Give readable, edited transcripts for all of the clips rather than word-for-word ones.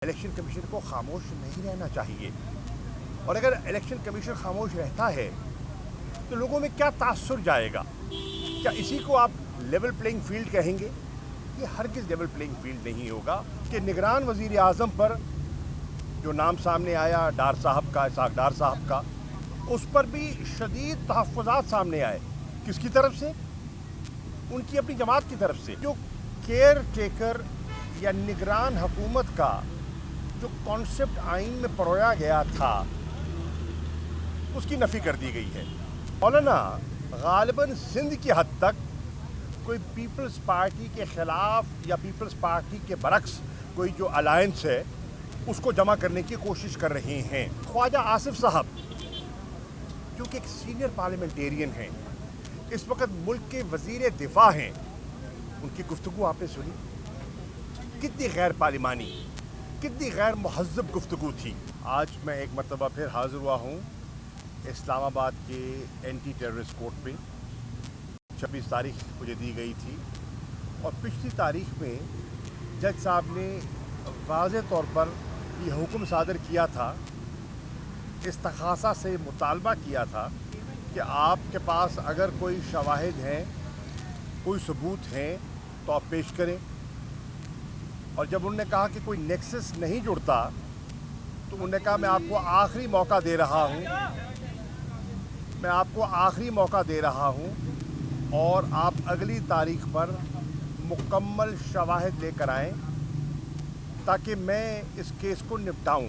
Election commission को खामोश नहीं रहना चाहिए। और अगर इलेक्शन कमीशन खामोश रहता है तो लोगों में क्या तासुर जाएगा? क्या इसी को आप लेवल प्लेइंग फील्ड कहेंगे? ये हरगिज़ लेवल प्लेइंग फील्ड नहीं होगा कि निगरान वज़ीर आज़म पर जो नाम सामने आया डार साहब का, इसाक डार साहब का, उस पर भी शदीद तहफ़्फ़ुज़ात सामने आए। किसकी तरफ से? उनकी अपनी जमात की तरफ से। जो केयर टेकर या निगरान हुकूमत का जो कॉन्सेप्ट आइन में परोया गया था उसकी नफ़ी कर दी गई है। मौलाना गालिबन सिंध की हद तक कोई पीपल्स पार्टी के ख़िलाफ़ या पीपल्स पार्टी के बरक्स कोई जो अलायंस है उसको जमा करने की कोशिश कर रहे हैं। ख्वाजा आसिफ साहब जो कि एक सीनियर पार्लियामेंटेरियन हैं, इस वक्त मुल्क के वज़ीर दिफा हैं, उनकी गुफ्तगू आपने सुनी? कितनी गैर पार्लिमानी, कितनी गैर महज़्ज़ब गुफ्तगू थी। आज मैं एक मरतबा फिर हाज़िर हुआ हूँ इस्लामाबाद के एंटी टेररिस्ट कोर्ट पे। 26 तारीख मुझे दी गई थी और पिछली तारीख में जज साहब ने वाज़ेह तौर पर यह हुक्म सादर किया था, इस्तग़ासा से मुतालबा किया था कि आपके पास अगर कोई शवाहिद हैं, कोई सबूत हैं तो आप पेश करें। और जब उन्होंने कहा कि कोई नेक्सस नहीं जुड़ता तो उन्होंने कहा मैं आपको आखिरी मौका दे रहा हूँ, मैं आपको आखिरी मौका दे रहा हूँ और आप अगली तारीख पर मुकम्मल शवाहिद लेकर आएँ ताकि मैं इस केस को निपटाऊँ।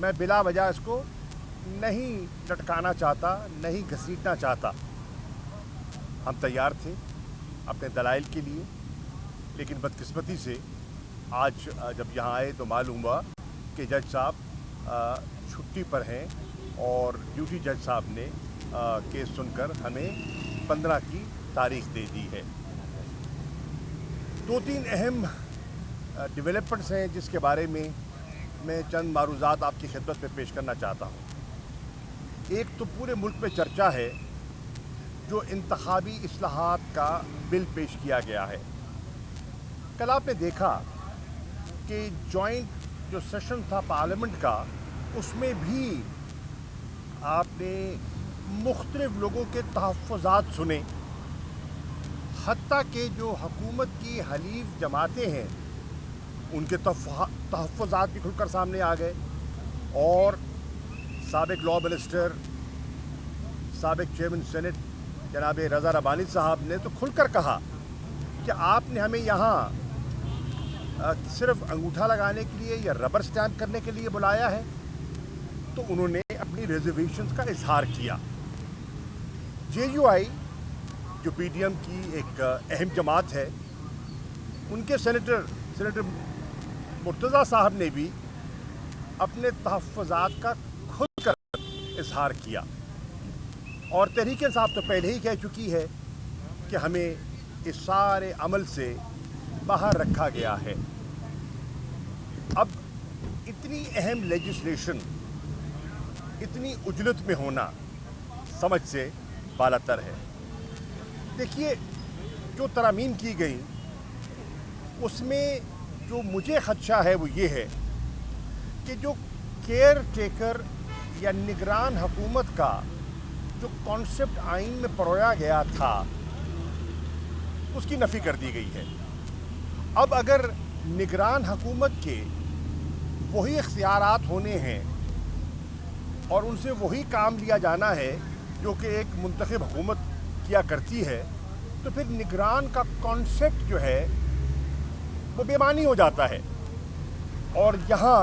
मैं बिला वजह इसको नहीं लटकाना चाहता, नहीं घसीटना चाहता। हम तैयार थे अपने दलाइल के लिए, लेकिन बदकिस्मती से आज जब यहाँ आए तो मालूम हुआ कि जज साहब छुट्टी पर हैं और ड्यूटी जज साहब ने केस सुनकर हमें 15 की तारीख दे दी है। 2-3 अहम डेवलपमेंट्स हैं जिसके बारे में मैं चंद मारूज़ात आपकी खिदमत में पेश करना चाहता हूँ। एक तो पूरे मुल्क में चर्चा है जो इंतखाबी इस्लाहात का बिल पेश किया गया है। कल आपने देखा कि जॉइंट जो सेशन था पार्लियामेंट का, उसमें भी आपने मुख्तलिफ लोगों के तहफ़्फ़ुज़ात सुने। हत्ता कि जो हुकूमत की हलीफ जमातें हैं उनके तहफ़्फ़ुज़ात भी खुलकर सामने आ गए। और साबिक़ लॉ मिनिस्टर, साबिक़ चेयरमैन सेनेट जनाब रज़ा रबानी साहब ने तो खुलकर कहा कि आपने हमें यहाँ सिर्फ अंगूठा लगाने के लिए या रबर स्टैम्प करने के लिए बुलाया है। तो उन्होंने अपनी रिजर्वेशंस का इजहार किया। JUI जो PDM की एक अहम जमात है, उनके सेनेटर मुर्तज़ा साहब ने भी अपने तहफ़्फ़ुज़ात का खुद कर इजहार किया। और तहरीक इंसाफ तो पहले ही कह चुकी है कि हमें इस सारे अमल से बाहर रखा गया है। अब इतनी अहम लेजिस्लेशन इतनी उजलत में होना समझ से बालातर है। देखिए, जो तरामीम की गई उसमें जो मुझे ख़दशा है वो ये है कि जो केयर टेकर या निगरान हुकूमत का जो कॉन्सेप्ट आइन में परोया गया था उसकी नफ़ी कर दी गई है। अब अगर निगरान हुकूमत के वही इख्तियारात होने हैं और उनसे वही काम लिया जाना है जो कि एक मुंतखब हुकूमत किया करती है, तो फिर निगरान का कॉन्सेप्ट जो है वो बेमानी हो जाता है। और यहाँ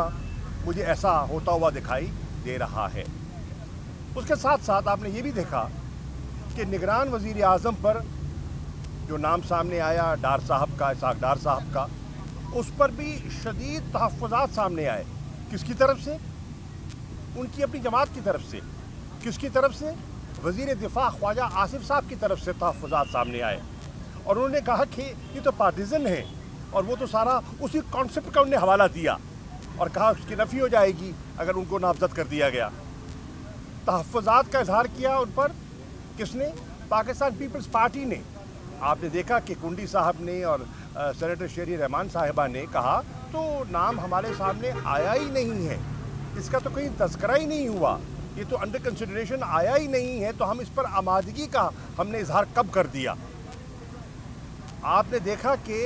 मुझे ऐसा होता हुआ दिखाई दे रहा है। उसके साथ साथ आपने ये भी देखा कि निगरान वज़ीर आज़म पर जो नाम सामने आया डार साहब का, इसाक डार साहब का, उस पर भी शदीद तहफ़्फ़ुज़ात सामने आए। किसकी तरफ से? उनकी अपनी जमात की तरफ से। किसकी तरफ से? वज़ीर दिफा ख्वाजा आसिफ साहब की तरफ से तहफ़्फ़ुज़ात सामने आए। और उन्होंने कहा कि ये तो पार्टीज़न है, और वो तो सारा उसी कॉन्सेप्ट का उन्हें हवाला दिया और कहा उसकी नफ़ी हो जाएगी अगर उनको नामज़द कर दिया गया। तहफ़्फ़ुज़ात का इजहार किया उन पर किसने? पाकिस्तान पीपल्स पार्टी ने। आपने देखा कि कुंडी साहब ने और सेनेटर शेरी रहमान साहिबा ने कहा تو नाम हमारे सामने आया ही नहीं है, इसका तो कहीं तज़किरा ही नहीं हुआ, ये तो अंडर कंसिडरेशन आया ही नहीं है, तो हम इस पर आमादगी का हमने इजहार कब कर दिया। आपने देखा कि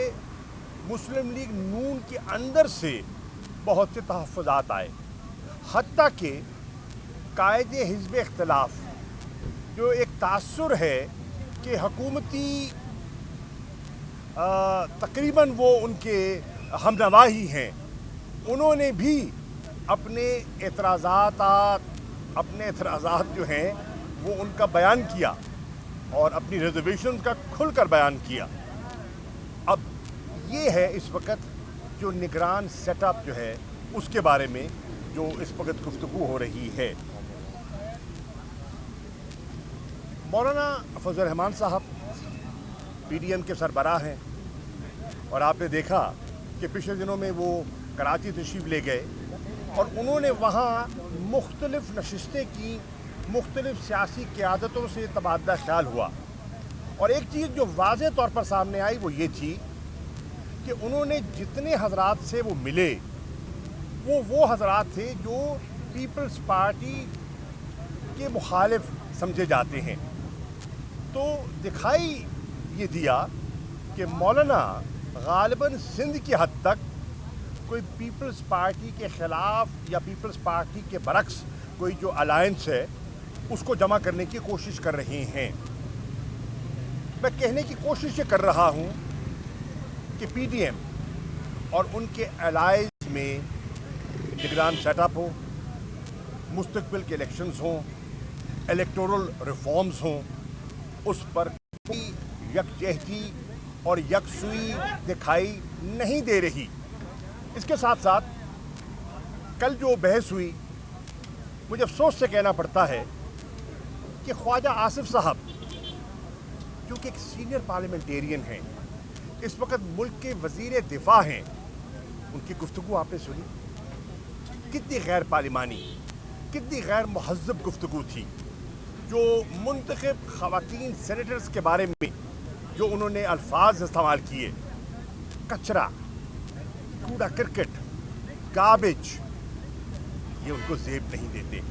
मुस्लिम लीग नून के अंदर से बहुत से तहफ़्फ़ुज़ात आए, हत्ता कि कायदे हिज़्ब इख्तिलाफ जो एक तासुर है कि हुकूमती तकरीबन वो उनके हमनवा ही हैं, उन्होंने भी अपने एतराज़ात जो हैं वो उनका बयान किया और अपनी रिजर्वेशन का खुलकर बयान किया। अब ये है इस वक्त जो निगरान सेटअप जो है उसके बारे में जो इस वक्त गुफ्तगू हो रही है। मौलाना फजल रहमान साहब पीडीएम के सरबराह हैं और आपने देखा कि पिछले दिनों में वो कराची तशरीफ़ ले गए और उन्होंने वहाँ मुख्तलिफ़ नशिस्तें की, मुख्तलिफ़ सियासी क़यादतों से तबादला ख्याल हुआ और एक चीज़ जो वाज़ेह तौर पर सामने आई वो ये थी कि उन्होंने जितने हज़रात से वो मिले वो हज़रात थे जो पीपल्स पार्टी के मुखालिफ समझे जाते हैं। तो दिखाई ये दिया कि मौलाना गालिबन सिंध की हद तक कोई पीपल्स पार्टी के ख़िलाफ़ या पीपल्स पार्टी के बरक्स कोई जो अलायंस है उसको जमा करने की कोशिश कर रहे हैं। मैं कहने की कोशिश ये कर रहा हूँ कि पीडीएम और उनके अलाइज में निगरान सेटअप हो, मुस्तकबिल के इलेक्शंस हों, इलेक्टोरल रिफॉर्म्स हों, उस पर कोई यकजहती और यकसुई दिखाई नहीं दे रही। इसके साथ साथ कल जो बहस हुई, मुझे अफसोस से कहना पड़ता है कि ख्वाजा आसिफ साहब जो कि एक सीनियर पार्लियामेंटेरियन हैं, इस वक्त मुल्क के वज़ीर दिफा हैं, उनकी गुफ्तगू आपने सुनी, कितनी गैर पार्लिमानी, कितनी गैर महज़्ज़ब गुफ्तगू थी। जो मुंतखब ख़वातीन सेनेटर्स के बारे में जो उन्होंने अल्फाज इस्तेमाल किए, कचरा, कूड़ा करकट, गार्बेज, ये उनको ज़ेब नहीं देते,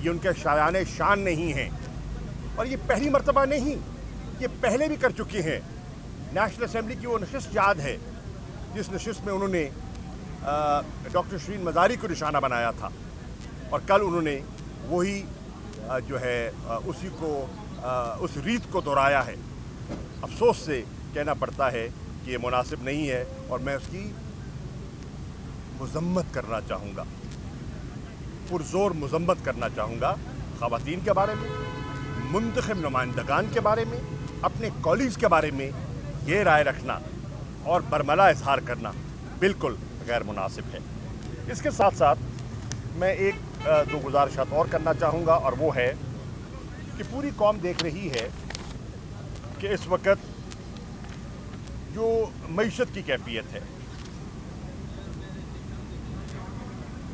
ये उनके शायाने शान नहीं हैं और ये पहली मर्तबा नहीं, ये पहले भी कर चुके हैं। नेशनल असम्बली की वो नशिस्त याद है जिस नशिस्त में उन्होंने डॉक्टर शरीन मज़ारी को निशाना बनाया था और कल उन्होंने वही जो है उसी को उस रीत को दोहराया है। अफसोस से कहना पड़ता है कि ये मुनासिब नहीं है और मैं उसकी मज़म्मत करना चाहूँगा, पुरज़ोर मज़म्मत करना चाहूँगा। ख़वातीन के बारे में, मुंतखब नुमाइंदगान के बारे में, अपने कॉलीग्स के बारे में ये राय रखना और बरमला इजहार करना बिल्कुल गैर मुनासिब है। इसके साथ साथ मैं एक दो गुजारिशात और करना चाहूँगा और वो है कि पूरी कौम देख रही है कि इस वक्त जो मईशत की कैफियत है,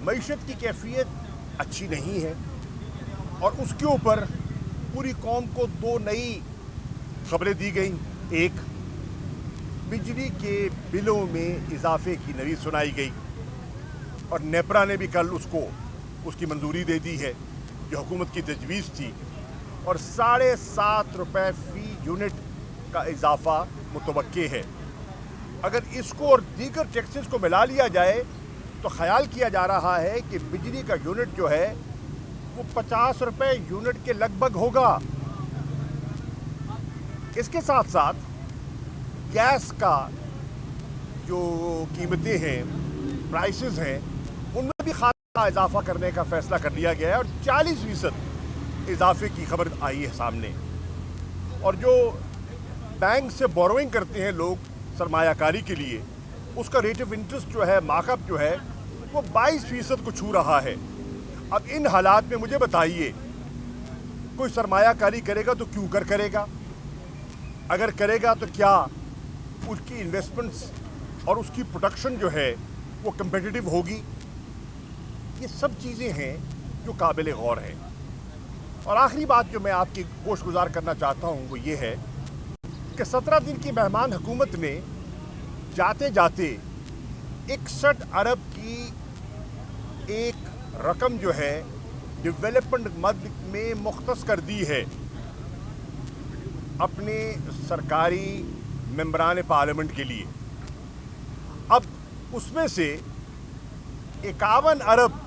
मईशत की कैफियत अच्छी नहीं है और उसके ऊपर पूरी कौम को दो नई खबरें दी गई। एक, बिजली के बिलों में इजाफे की नवीज़ सुनाई गई और नेपरा ने भी कल उसकी मंजूरी दे दी है जो हुकूमत की तजवीज़ थी और 7.5 रुपये फ़ी यूनिट का इजाफा मुतवक्के है। अगर इसको और दीगर टैक्सेस को मिला लिया जाए तो ख्याल किया जा रहा है कि बिजली का यूनिट जो है वो 50 रुपये यूनिट के लगभग होगा। इसके साथ साथ गैस का जो कीमतें हैं, प्राइसेस हैं, उनमें भी खासा इजाफा करने का फ़ैसला कर लिया गया है और 40% इजाफे की खबर आई है सामने। और जो बैंक से बोरोइंग करते हैं लोग सरमायाकारी के लिए, उसका रेट ऑफ इंटरेस्ट जो है, मार्कअप जो है, वो 22% को छू रहा है। अब इन हालात में मुझे बताइए, कोई सरमायाकारी करेगा तो क्यों करेगा? अगर करेगा तो क्या उसकी इन्वेस्टमेंट्स और उसकी प्रोडक्शन जो है वो कम्पिटिटिव होगी? ये सब चीज़ें हैं जो काबिल गौर हैं। और आखिरी बात जो मैं आपकी गोश गुजार करना चाहता हूँ वो ये है कि 17 दिन की मेहमान हुकूमत ने जाते जाते 61 अरब की एक रकम जो है डेवलपमेंट मद में मुख्तस कर दी है अपने सरकारी मेंबरान पार्लियामेंट के लिए। अब उसमें से 51 अरब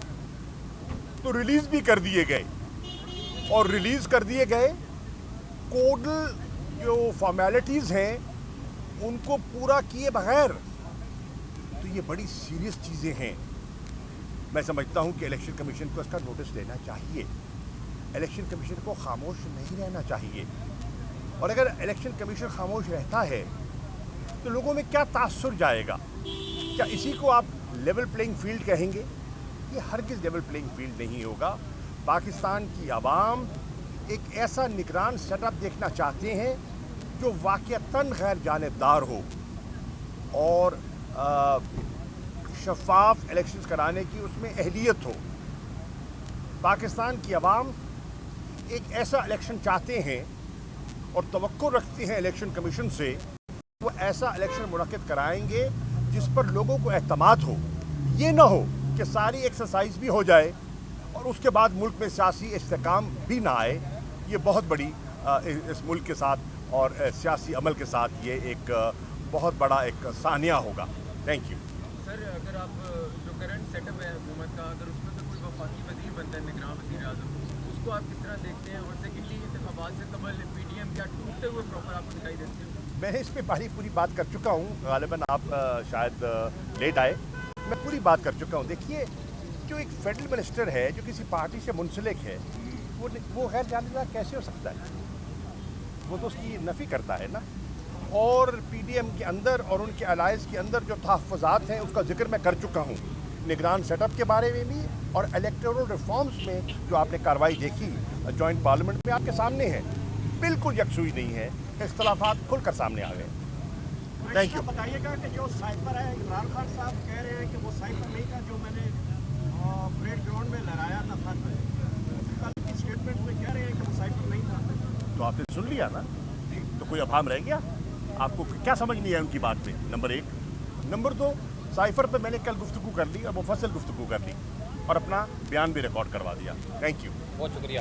तो रिलीज़ भी कर दिए गए, और रिलीज़ कर दिए गए कोडल जो फॉर्मेलिटीज़ हैं उनको पूरा किए बगैर। तो ये बड़ी सीरियस चीज़ें हैं। मैं समझता हूँ कि इलेक्शन कमीशन को इसका नोटिस लेना चाहिए। इलेक्शन कमीशन को खामोश नहीं रहना चाहिए, और अगर इलेक्शन कमीशन खामोश रहता है तो लोगों में क्या तासुर जाएगा? क्या इसी को आप लेवल प्लेइंग फील्ड कहेंगे? ये हरगिज़ लेवल प्लेइंग फील्ड नहीं होगा। पाकिस्तान की आवाम एक ऐसा निगरान सेटअप देखना चाहते हैं जो वाक़ईतन गैर जानिबदार हो और शफाफ इलेक्शंस कराने की उसमें अहलियत हो। पाकिस्तान की आवाम एक ऐसा इलेक्शन चाहते हैं और तवक्को रखती हैं इलेक्शन कमीशन से, वो ऐसा इलेक्शन मुनक्किद कराएंगे जिस पर लोगों को एतमाद हो। ये ना हो कि सारी एक्सरसाइज भी हो जाए और उसके बाद मुल्क में सियासी इस्तेकाम भी ना आए। ये बहुत बड़ी इस मुल्क के साथ और सियासी अमल के साथ ये एक बहुत बड़ा एक सानिया होगा। Thank you. सर, अगर आप जो करंट सेटअप है हुकूमत का, अगर उसमें से कोई वफाकी वज़ीर बनता है, निगरान वज़ीर आज़म, उसको आप किस तरह देखते हैं? और सेकेंडली, इंतखाबात से कबल पीडीएम क्या टूटते हुए प्रॉपर आपको दिखाई देते हैं? मैं इस पर पूरी बात कर चुका हूँ। गालिबन आप शायद लेट आए। मैं पूरी बात कर चुका हूँ। देखिए, जो एक फेडरल मिनिस्टर है जो किसी पार्टी से मुंसलिक है, वो गैर जानिबदार कैसे हो सकता है? वो तो उसकी नफ़ी करता है ना। और पीडीएम के अंदर और उनके अलायंस के अंदर जो तहफ़्फ़ुज़ात हैं उसका जिक्र मैं कर चुका हूँ, निगरान सेटअप के बारे में भी, और इलेक्टोरल रिफॉर्म्स में जो आपने कार्रवाई देखी जॉइंट पार्लियामेंट में, आपके सामने है। बिल्कुल यकसुई नहीं है, इख्तलाफात खुलकर सामने आ गए। Thank you. बताइएगा कि जो साइफर है, इमरान खान साहब कह रहे हैं कि वो साइफर नहीं था जो मैंने परेड ग्राउंड में लहराया था। कल की स्टेटमेंट में कह रहे हैं कि वो साइफर नहीं था। तो आपने सुन लिया ना, तो कोई अभाम रह गया? आपको क्या समझ नहीं है उनकी बात में? नंबर 1। नंबर 2, साइफर पे मैंने कल गुफ्तगू कर ली और मुफस्सल गुफ्तगू कर ली और अपना बयान भी रिकॉर्ड करवा दिया। Thank you. बहुत शुक्रिया।